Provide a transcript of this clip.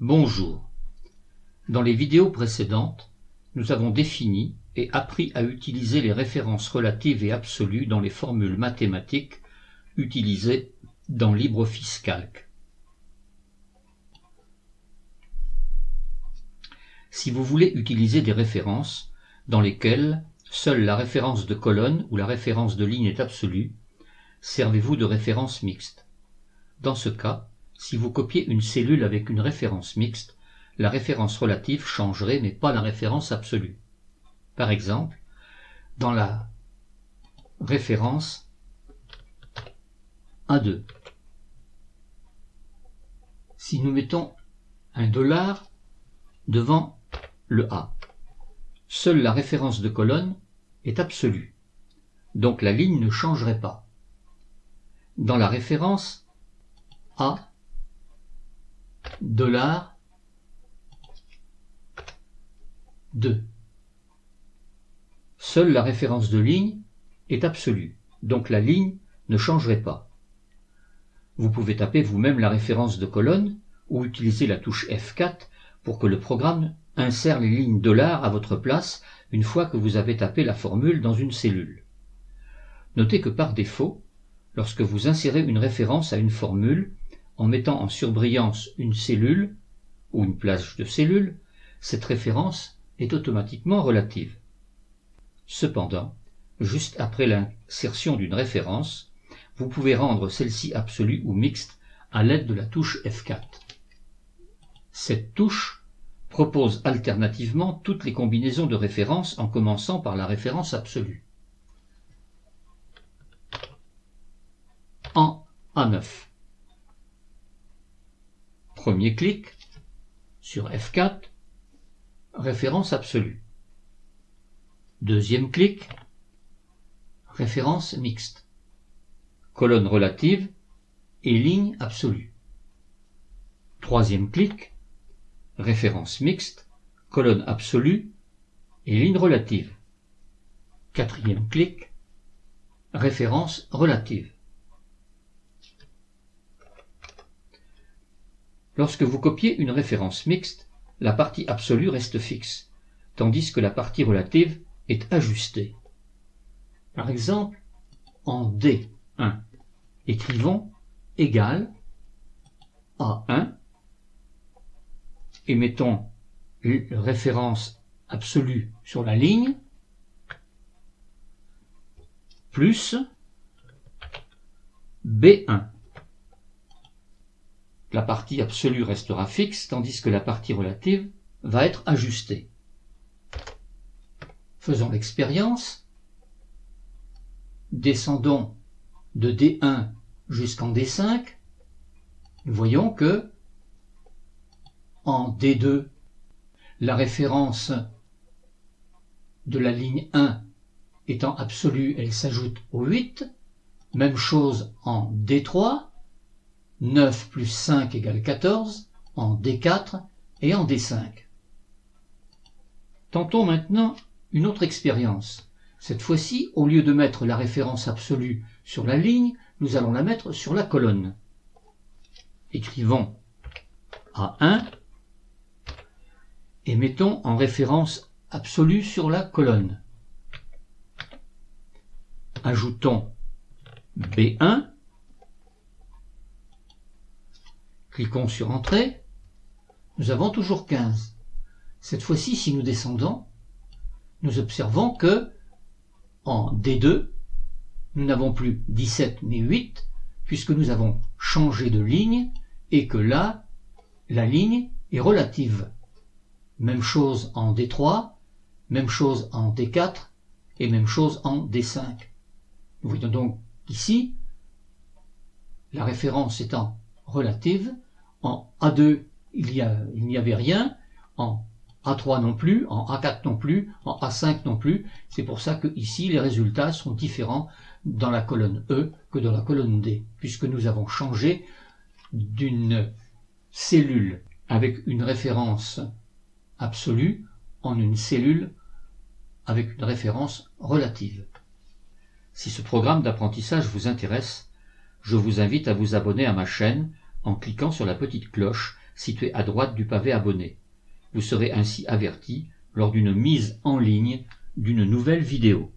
Bonjour. Dans les vidéos précédentes, nous avons défini et appris à utiliser les références relatives et absolues dans les formules mathématiques utilisées dans LibreOffice Calc. Si vous voulez utiliser des références dans lesquelles seule la référence de colonne ou la référence de ligne est absolue, servez-vous de référence mixte. Dans ce cas, si vous copiez une cellule avec une référence mixte, la référence relative changerait mais pas la référence absolue. Par exemple, dans la référence A2, si nous mettons un $ devant le A, seule la référence de colonne est absolue, donc la ligne ne changerait pas. Dans la référence A, $2, seule la référence de ligne est absolue, donc la ligne ne changerait pas. Vous pouvez taper vous-même la référence de colonne ou utiliser la touche F4 pour que le programme insère les lignes $ à votre place une fois que vous avez tapé la formule dans une cellule. Notez que par défaut, lorsque vous insérez une référence à une formule en mettant en surbrillance une cellule ou une plage de cellule, cette référence est automatiquement relative. Cependant, juste après l'insertion d'une référence, vous pouvez rendre celle-ci absolue ou mixte à l'aide de la touche F4. Cette touche propose alternativement toutes les combinaisons de références en commençant par la référence absolue. En A9. Premier clic sur F4, référence absolue. Deuxième clic, référence mixte, colonne relative et ligne absolue. Troisième clic, référence mixte, colonne absolue et ligne relative. Quatrième clic, référence relative. Lorsque vous copiez une référence mixte, la partie absolue reste fixe, tandis que la partie relative est ajustée. Par exemple, en D1, écrivons égal A1 et mettons une référence absolue sur la ligne plus B1. La partie absolue restera fixe, tandis que la partie relative va être ajustée. Faisons l'expérience. Descendons de D1 jusqu'en D5. Nous voyons que en D2, la référence de la ligne 1 étant absolue, elle s'ajoute au 8. Même chose en D3. 9 plus 5 égale 14, en D4 et en D5. Tentons maintenant une autre expérience. Cette fois-ci, au lieu de mettre la référence absolue sur la ligne, nous allons la mettre sur la colonne. Écrivons A1 et mettons en référence absolue sur la colonne. Ajoutons B1. Cliquons sur Entrée. Nous avons toujours 15. Cette fois-ci, si nous descendons, nous observons que en D2, nous n'avons plus 17 mais 8, puisque nous avons changé de ligne et que là, la ligne est relative. Même chose en D3, même chose en D4 et même chose en D5. Nous voyons donc ici, la référence étant relative, en A2 il n'y avait rien, en A3 non plus, en A4 non plus, en A5 non plus. C'est pour ça que ici les résultats sont différents dans la colonne E que dans la colonne D, puisque nous avons changé d'une cellule avec une référence absolue en une cellule avec une référence relative. Si ce programme d'apprentissage vous intéresse, je vous invite à vous abonner à ma chaîne en cliquant sur la petite cloche situé à droite du pavé abonné. Vous serez ainsi averti lors d'une mise en ligne d'une nouvelle vidéo.